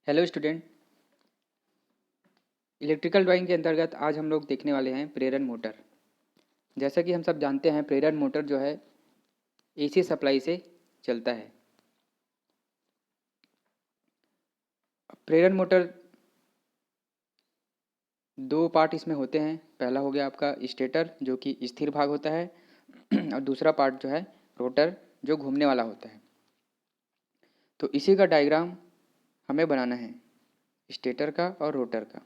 Hello student. Electrical drawing के अंतर्गत आज हम लोग देखने वाले हैं प्रेरण मोटर। जैसा कि हम सब जानते हैं प्रेरण मोटर जो है एसी सप्लाई से चलता है। प्रेरण मोटर दो पार्ट इसमें होते हैं। पहला हो गया आपका स्टेटर जो कि स्थिर भाग होता है और दूसरा पार्ट जो है रोटर जो घूमने वाला होता है। तो इसी का डायग्राम हमें बनाना है, स्टेटर का और रोटर का।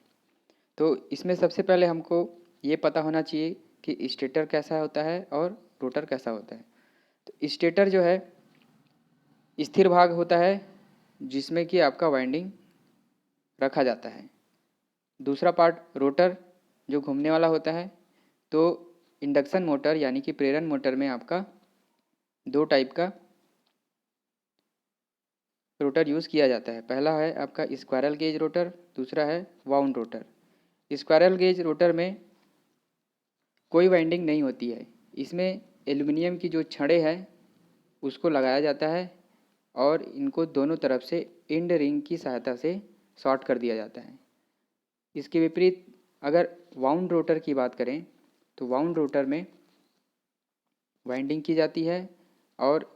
तो इसमें सबसे पहले हमको ये पता होना चाहिए कि स्टेटर कैसा होता है और रोटर कैसा होता है। तो स्टेटर जो है स्थिर भाग होता है जिसमें कि आपका वाइंडिंग रखा जाता है। दूसरा पार्ट रोटर जो घूमने वाला होता है। तो इंडक्शन मोटर यानी कि प्रेरण मोटर में आपका दो टाइप का रोटर यूज़ किया जाता है। पहला है आपका स्क्वायरल गेज रोटर, दूसरा है wound rotor. Squirrel gauge rotor में कोई वाइंडिंग नहीं होती है। इसमें एल्युमिनियम की जो छड़ें हैं उसको लगाया जाता है और इनको दोनों तरफ से इंड रिंग की सहायता से शॉर्ट कर दिया जाता है। इसके विपरीत अगर वाउंड रोटर की बात करें तो वाउंड रोटर में वाइंडिंग की जाती है और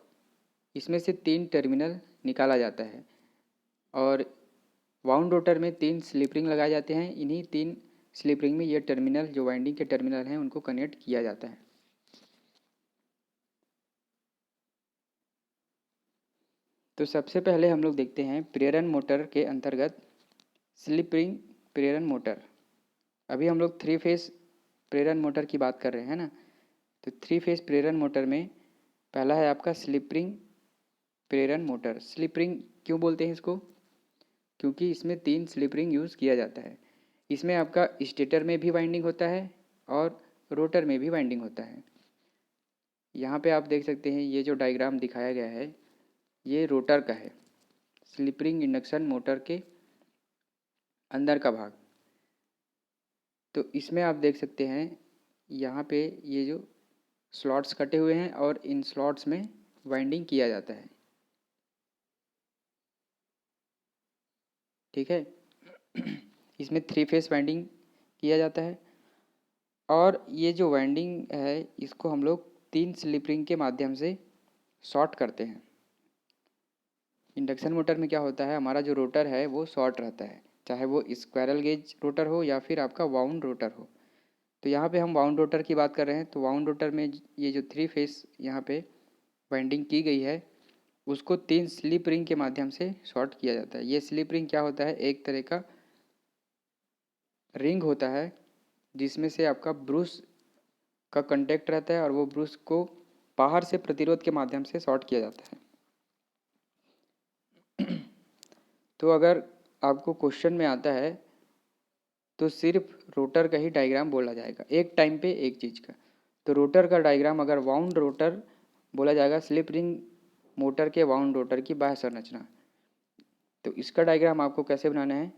इसमें से 3 टर्मिनल निकाला जाता है और वाउंड रोटर में 3 स्लिप रिंग लगाए जाते हैं। इन्हीं 3 स्लिप रिंग में ये टर्मिनल जो वाइंडिंग के टर्मिनल हैं उनको कनेक्ट किया जाता है। तो सबसे पहले हम लोग देखते हैं प्रेरण मोटर के अंतर्गत स्लिप रिंग प्रेरण मोटर। अभी हम लोग 3 फेस प्रेरण मोटर की बात कर रहे हैं ना। तो 3 फेस प्रेरण मोटर में पहला है आपका स्लिप रिंग प्रेरण मोटर। स्लिप रिंग क्यों बोलते हैं इसको? क्योंकि इसमें 3 स्लिप रिंग यूज़ किया जाता है। इसमें आपका स्टेटर में भी वाइंडिंग होता है और रोटर में भी वाइंडिंग होता है। यहाँ पे आप देख सकते हैं ये जो डायग्राम दिखाया गया है ये रोटर का है, स्लिप रिंग इंडक्शन मोटर के अंदर का भाग। तो इसमें आप देख सकते हैं यहाँ पे ये जो स्लॉट्स कटे हुए हैं और इन स्लॉट्स में वाइंडिंग किया जाता है। ठीक है। इसमें 3 फेस वाइंडिंग किया जाता है और ये जो वाइंडिंग है इसको हम लोग 3 स्लिप रिंग के माध्यम से शॉर्ट करते हैं। इंडक्शन मोटर में क्या होता है, हमारा जो रोटर है वो शॉर्ट रहता है, चाहे वो स्क्वायरल गेज रोटर हो या फिर आपका वाउंड रोटर हो। तो यहाँ पे हम वाउंड रोटर की बात कर रहे हैं। तो वाउंड रोटर में ये जो 3 फेस यहाँ पे वाइंडिंग की गई है उसको 3 स्लिप रिंग के माध्यम से शॉर्ट किया जाता है। ये स्लिप रिंग क्या होता है, एक तरह का रिंग होता है जिसमें से आपका ब्रूस का कंटेक्ट रहता है और वो ब्रूस को बाहर से प्रतिरोध के माध्यम से शॉर्ट किया जाता है। तो अगर आपको क्वेश्चन में आता है तो सिर्फ रोटर का ही डायग्राम बोला जाएगा, एक टाइम पे एक चीज़ का। तो रोटर का डायग्राम अगर वाउंड रोटर बोला जाएगा, स्लिप रिंग मोटर के वाउंड रोटर की बाह्य संरचना। तो इसका डायग्राम आपको कैसे बनाना है,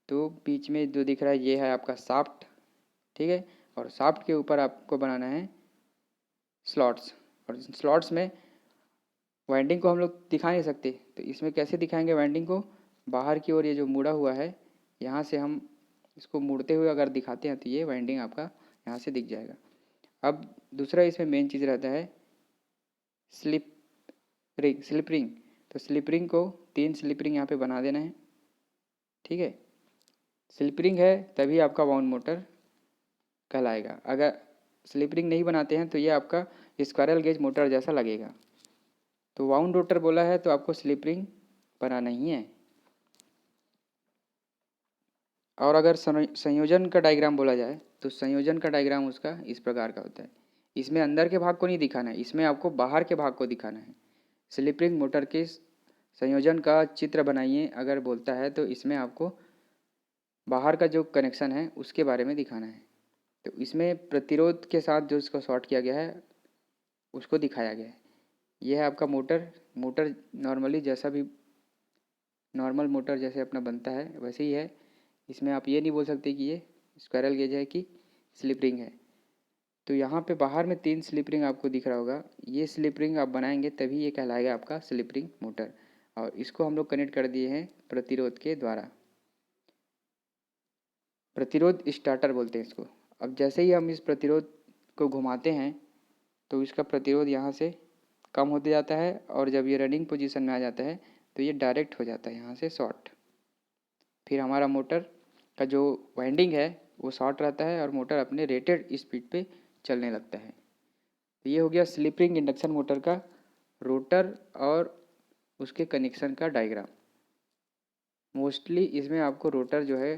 तो बीच में जो दिख रहा है ये है आपका शाफ्ट। ठीक है। और शाफ्ट के ऊपर आपको बनाना है स्लॉट्स। और स्लॉट्स में वाइंडिंग को हम लोग दिखा नहीं सकते, तो इसमें कैसे दिखाएंगे वाइंडिंग को, बाहर की ओर ये जो मुड़ा हुआ है यहाँ से हम इसको मुड़ते हुए अगर दिखाते हैं तो ये वाइंडिंग आपका यहाँ से दिख जाएगा। अब दूसरा इसमें मेन चीज़ रहता है स्लिप रिंग। स्लिप रिंग, तो स्लिप रिंग को 3 स्लिप रिंग यहाँ पे बना देना है। ठीक है। स्लिप रिंग है तभी आपका वाउंड मोटर कहलाएगा। अगर स्लिप रिंग नहीं बनाते हैं तो ये आपका स्क्वायरल गेज मोटर जैसा लगेगा। तो वाउंड रोटर बोला है तो आपको स्लिप रिंग बनाना ही है। और अगर संयोजन का डायग्राम बोला जाए तो संयोजन का डायग्राम उसका इस प्रकार का होता है। इसमें अंदर के भाग को नहीं दिखाना है, इसमें आपको बाहर के भाग को दिखाना है। स्लिप रिंग मोटर के संयोजन का चित्र बनाइए अगर बोलता है तो इसमें आपको बाहर का जो कनेक्शन है उसके बारे में दिखाना है। तो इसमें प्रतिरोध के साथ जो इसको शॉर्ट किया गया है उसको दिखाया गया है। यह है आपका मोटर। मोटर नॉर्मली जैसा भी नॉर्मल मोटर जैसे अपना बनता है वैसे ही है। इसमें आप ये नहीं बोल सकते कि ये स्क्वायरल गेज है कि स्लिप रिंग है। तो यहाँ पे बाहर में 3 स्लिप रिंग आपको दिख रहा होगा, ये स्लिप रिंग आप बनाएंगे तभी ये कहलाएगा आपका स्लिप रिंग मोटर। और इसको हम लोग कनेक्ट कर दिए हैं प्रतिरोध के द्वारा। प्रतिरोध स्टार्टर बोलते हैं इसको। अब जैसे ही हम इस प्रतिरोध को घुमाते हैं तो इसका प्रतिरोध यहाँ से कम होते जाता है, और जब ये रनिंग पोजीशन में आ जाता है तो ये डायरेक्ट हो जाता है यहाँ से शॉर्ट। फिर हमारा मोटर का जो वाइंडिंग है वो शॉर्ट रहता है और मोटर अपने रेटेड स्पीड पे चलने लगता है। तो ये हो गया स्लिप रिंग इंडक्शन मोटर का रोटर और उसके कनेक्शन का डायग्राम। मोस्टली इसमें आपको रोटर जो है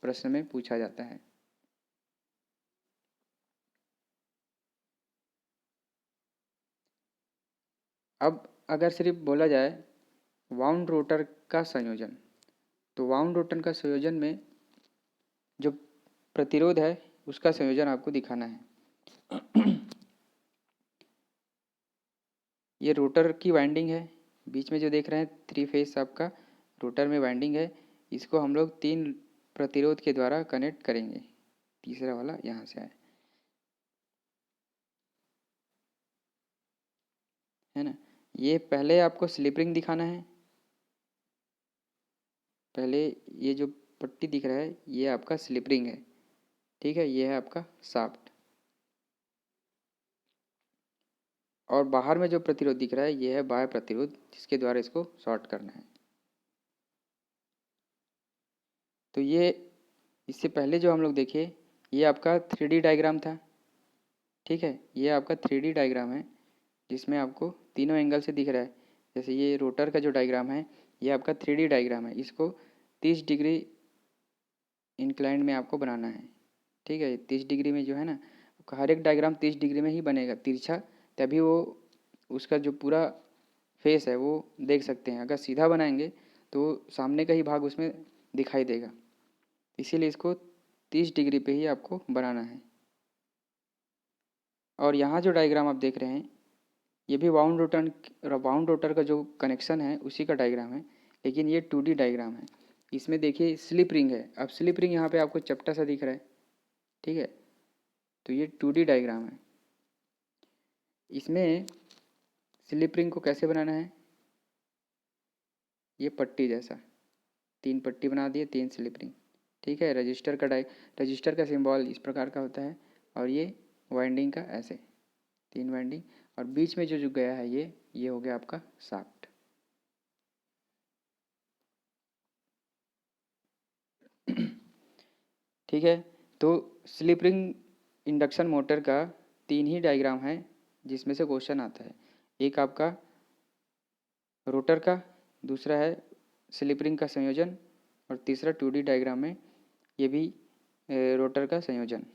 प्रश्न में पूछा जाता है। अब अगर सिर्फ बोला जाए वाउंड रोटर का संयोजन, तो वाउंड रोटर का संयोजन में जो प्रतिरोध है उसका संयोजन आपको दिखाना है। ये रोटर की वाइंडिंग है, बीच में जो देख रहे हैं 3 फेस आपका रोटर में वाइंडिंग है। इसको हम लोग 3 प्रतिरोध के द्वारा कनेक्ट करेंगे। तीसरा वाला यहाँ से आए, है ना। ये पहले आपको स्लिप रिंग दिखाना है। पहले ये जो पट्टी दिख रहा है ये आपका स्लिप रिंग है, ठीक है। ये है आपका शाफ्ट, और बाहर में जो प्रतिरोध दिख रहा है ये है बाह्य प्रतिरोध, जिसके द्वारा इसको शॉर्ट करना है। तो ये इससे पहले जो हम लोग देखे ये आपका 3D डायग्राम था, ठीक है। ये आपका 3D डायग्राम है जिसमें आपको तीनों एंगल से दिख रहा है। जैसे ये रोटर का जो डायग्राम है ये आपका 3D डायग्राम है, इसको 30 डिग्री इंक्लाइंड में आपको बनाना है, ठीक है। 30 डिग्री में जो है ना, हर एक डायग्राम 30 डिग्री में ही बनेगा तिरछा, तभी वो उसका जो पूरा फेस है वो देख सकते हैं। अगर सीधा बनाएंगे तो सामने का ही भाग उसमें दिखाई देगा, इसीलिए इसको 30 डिग्री पे ही आपको बनाना है। और यहाँ जो डायग्राम आप देख रहे हैं ये भी वाउंड रोटर का जो कनेक्शन है उसी का डायग्राम है, लेकिन ये 2D डायग्राम है। इसमें देखिए स्लिप रिंग है। अब स्लिप रिंग यहाँ पे आपको चपटा सा दिख रहा है, ठीक है। तो ये 2D डायग्राम है। इसमें स्लिप रिंग को कैसे बनाना है, ये पट्टी जैसा 3 पट्टी बना दिए, 3 स्लिप रिंग, ठीक है। रजिस्टर का सिंबल इस प्रकार का होता है, और ये वाइंडिंग का ऐसे 3 वाइंडिंग, और बीच में जो गया है ये हो गया आपका शाफ्ट। ठीक है। तो स्लिप रिंग इंडक्शन मोटर का 3 ही डायग्राम है जिसमें से क्वेश्चन आता है। एक आपका रोटर का, दूसरा है स्लिप रिंग का संयोजन, और तीसरा 2D डायग्राम में ये भी रोटर का संयोजन,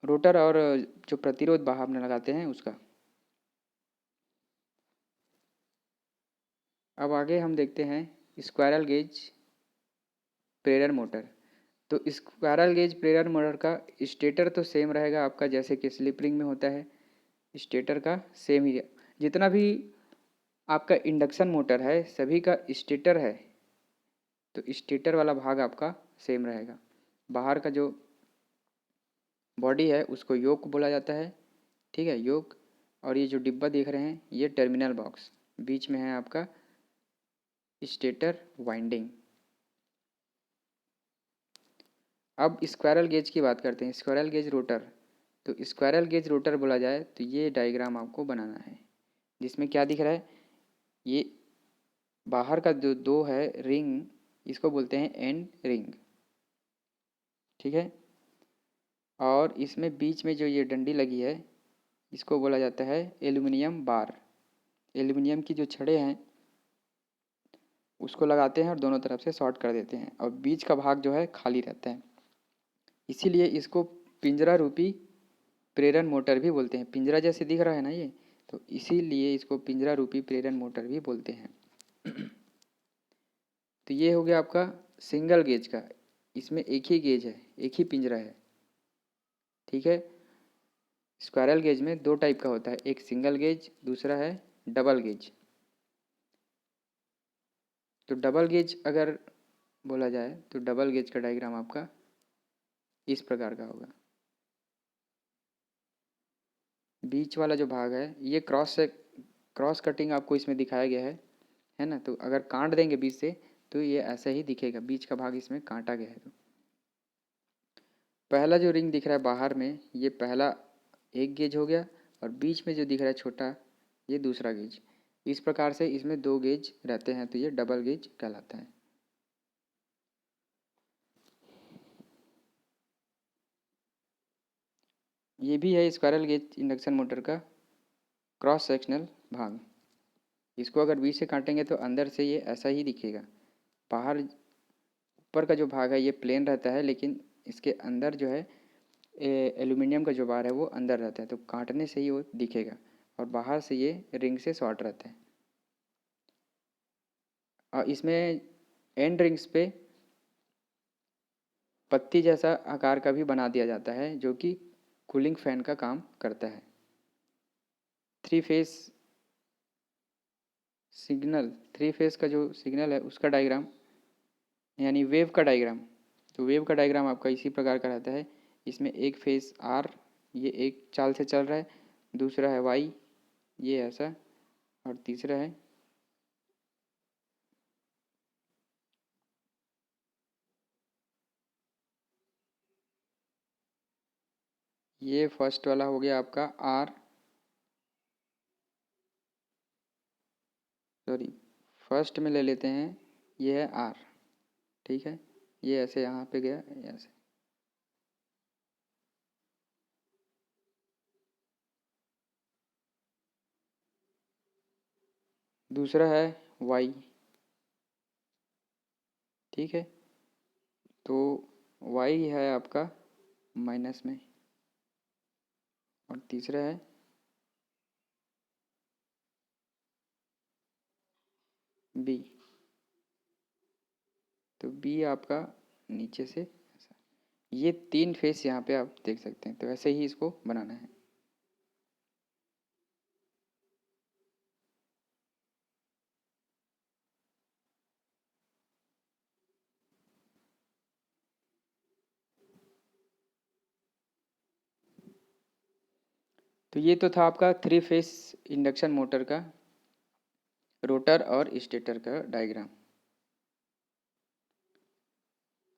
रोटर और जो प्रतिरोध बाहर में लगाते हैं उसका। अब आगे हम देखते हैं स्क्वायरल गेज प्रेरण मोटर। तो स्क्वायरल गेज प्रेरण मोटर का स्टेटर तो सेम रहेगा आपका, जैसे कि स्लिप रिंग में होता है। स्टेटर का सेम ही, जितना भी आपका इंडक्शन मोटर है सभी का स्टेटर है, तो स्टेटर वाला भाग आपका सेम रहेगा। बाहर का जो बॉडी है उसको योक बोला जाता है, ठीक है, योक। और ये जो डिब्बा देख रहे हैं ये टर्मिनल बॉक्स, बीच में है आपका स्टेटर वाइंडिंग। अब स्क्वायरल गेज की बात करते हैं, स्क्वायरल गेज रोटर। तो स्क्वायरल गेज रोटर बोला जाए तो ये डायग्राम आपको बनाना है, जिसमें क्या दिख रहा है, ये बाहर का जो 2 है रिंग इसको बोलते हैं एंड रिंग, ठीक है। और इसमें बीच में जो ये डंडी लगी है इसको बोला जाता है एल्युमिनियम बार। एल्युमिनियम की जो छड़ें हैं उसको लगाते हैं और दोनों तरफ से शॉर्ट कर देते हैं, और बीच का भाग जो है खाली रहता है, इसीलिए इसको पिंजरा रूपी प्रेरण मोटर भी बोलते हैं। पिंजरा जैसे दिख रहा है ना ये, तो इसीलिए इसको पिंजरा रूपी प्रेरण मोटर भी बोलते हैं। तो ये हो गया आपका सिंगल गेज का, इसमें एक ही गेज है, एक ही पिंजरा है, ठीक है। स्क्वायरल गेज में 2 टाइप का होता है, एक सिंगल गेज, दूसरा है डबल गेज। तो डबल गेज अगर बोला जाए तो डबल गेज का डायग्राम आपका इस प्रकार का होगा। बीच वाला जो भाग है ये क्रॉस कटिंग आपको इसमें दिखाया गया है, है ना। तो अगर काट देंगे बीच से तो ये ऐसा ही दिखेगा, बीच का भाग इसमें काटा गया है। तो पहला जो रिंग दिख रहा है बाहर में, ये पहला एक गेज हो गया, और बीच में जो दिख रहा है छोटा, ये दूसरा गेज। इस प्रकार से इसमें दो गेज रहते हैं, तो ये डबल गेज कहलाता है। ये भी है स्क्वायरल गेज इंडक्शन मोटर का क्रॉस सेक्शनल भाग। इसको अगर बीच से काटेंगे तो अंदर से ये ऐसा ही दिखेगा। बाहर ऊपर का जो भाग है ये प्लेन रहता है, लेकिन इसके अंदर जो है एल्यूमिनियम का जो बार है वो अंदर रहता है, तो काटने से ही वो दिखेगा। और बाहर से ये रिंग से शॉर्ट रहता है। और इसमें एंड रिंग्स पे पत्ती जैसा आकार का भी बना दिया जाता है, जो कि कूलिंग फैन का काम करता है। Three phase signal, three phase का जो सिग्नल है उसका डायग्राम, यानी वेव का डायग्राम। तो वेव का डायग्राम आपका इसी प्रकार का रहता है। इसमें एक फेस आर, ये एक चाल से चल रहा है, दूसरा है वाई, ये ऐसा, और तीसरा है ये फर्स्ट वाला हो गया आपका आर, सॉरी फर्स्ट में ले लेते हैं, ये है आर, ठीक है। ये ऐसे यहाँ पे गया ऐसे। दूसरा है वाई, ठीक है। तो वाई है आपका माइनस में, और तीसरा है बी। तो बी आपका नीचे से ऐसा। ये तीन फेस यहाँ पे आप देख सकते हैं, तो ऐसे ही इसको बनाना है। तो ये तो था आपका थ्री फेस इंडक्शन मोटर का रोटर और स्टेटर का डायग्राम।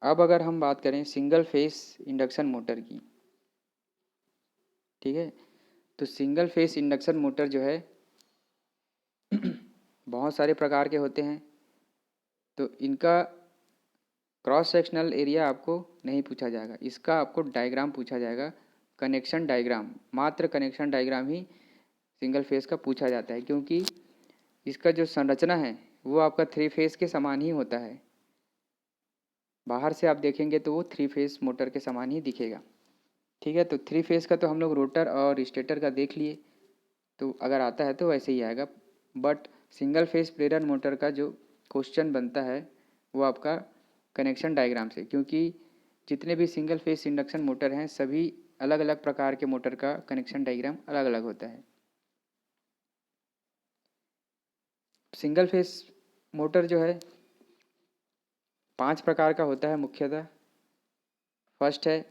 अब अगर हम बात करें सिंगल फेस इंडक्शन मोटर की, ठीक है। तो सिंगल फेस इंडक्शन मोटर जो है बहुत सारे प्रकार के होते हैं। तो इनका क्रॉस सेक्शनल एरिया आपको नहीं पूछा जाएगा, इसका आपको डायग्राम पूछा जाएगा, कनेक्शन डायग्राम। मात्र कनेक्शन डायग्राम ही सिंगल फेस का पूछा जाता है, क्योंकि इसका जो संरचना है वो आपका थ्री फेस के समान ही होता है। बाहर से आप देखेंगे तो वो थ्री फेस मोटर के समान ही दिखेगा, ठीक है। तो थ्री फेस का तो हम लोग रोटर और स्टेटर का देख लिए, तो अगर आता है तो वैसे ही आएगा। बट सिंगल फेस प्रेरण मोटर का जो क्वेश्चन बनता है वो आपका कनेक्शन डायग्राम से, क्योंकि जितने भी सिंगल फेस इंडक्शन मोटर हैं सभी अलग अलग प्रकार के मोटर का कनेक्शन डायग्राम अलग अलग होता है। सिंगल फेस मोटर जो है 5 प्रकार का होता है मुख्यतः। फर्स्ट है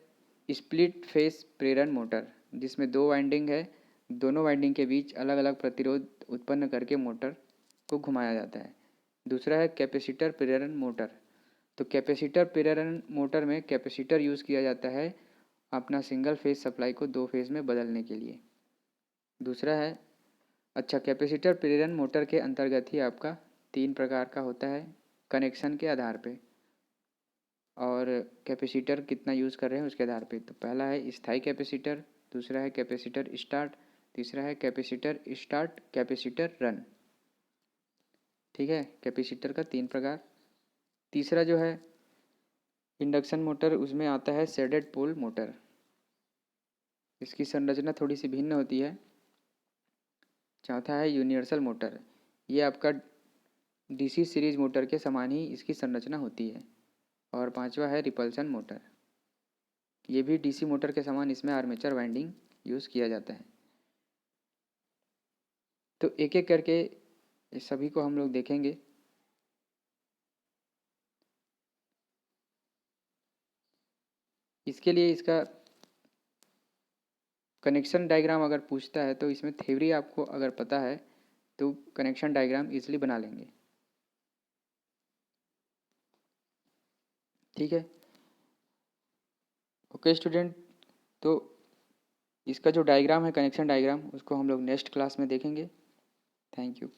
स्प्लिट फेस प्रेरण मोटर, जिसमें दो वाइंडिंग है, दोनों वाइंडिंग के बीच अलग अलग प्रतिरोध उत्पन्न करके मोटर को घुमाया जाता है। दूसरा है कैपेसिटर प्रेरण मोटर। तो कैपेसिटर प्रेरण मोटर में कैपेसिटर यूज़ किया जाता है अपना सिंगल फेज सप्लाई को दो फेज में बदलने के लिए। दूसरा है, अच्छा कैपेसिटर प्रेरण मोटर के अंतर्गत ही आपका 3 प्रकार का होता है कनेक्शन के आधार पे, और कैपेसिटर कितना यूज़ कर रहे हैं उसके आधार पे। तो पहला है स्थायी कैपेसिटर, दूसरा है कैपेसिटर स्टार्ट, तीसरा है कैपेसिटर स्टार्ट कैपेसिटर रन, ठीक है। कैपेसिटर का 3 प्रकार। तीसरा जो है इंडक्शन मोटर, उसमें आता है शेडेड पोल मोटर। इसकी संरचना थोड़ी सी भिन्न होती है। चौथा है यूनिवर्सल मोटर, ये आपका डीसी सीरीज मोटर के समान ही इसकी संरचना होती है। और पांचवा है रिपल्सन मोटर, ये भी डीसी मोटर के समान, इसमें आर्मेचर वाइंडिंग यूज़ किया जाता है। तो एक एक करके इस सभी को हम लोग देखेंगे। इसके लिए इसका कनेक्शन डायग्राम अगर पूछता है तो इसमें थ्योरी आपको अगर पता है तो कनेक्शन डायग्राम इजीली बना लेंगे। ठीक है। ओके स्टूडेंट, तो इसका जो डायग्राम है, कनेक्शन डायग्राम, उसको हम लोग नेक्स्ट क्लास में देखेंगे। Thank you.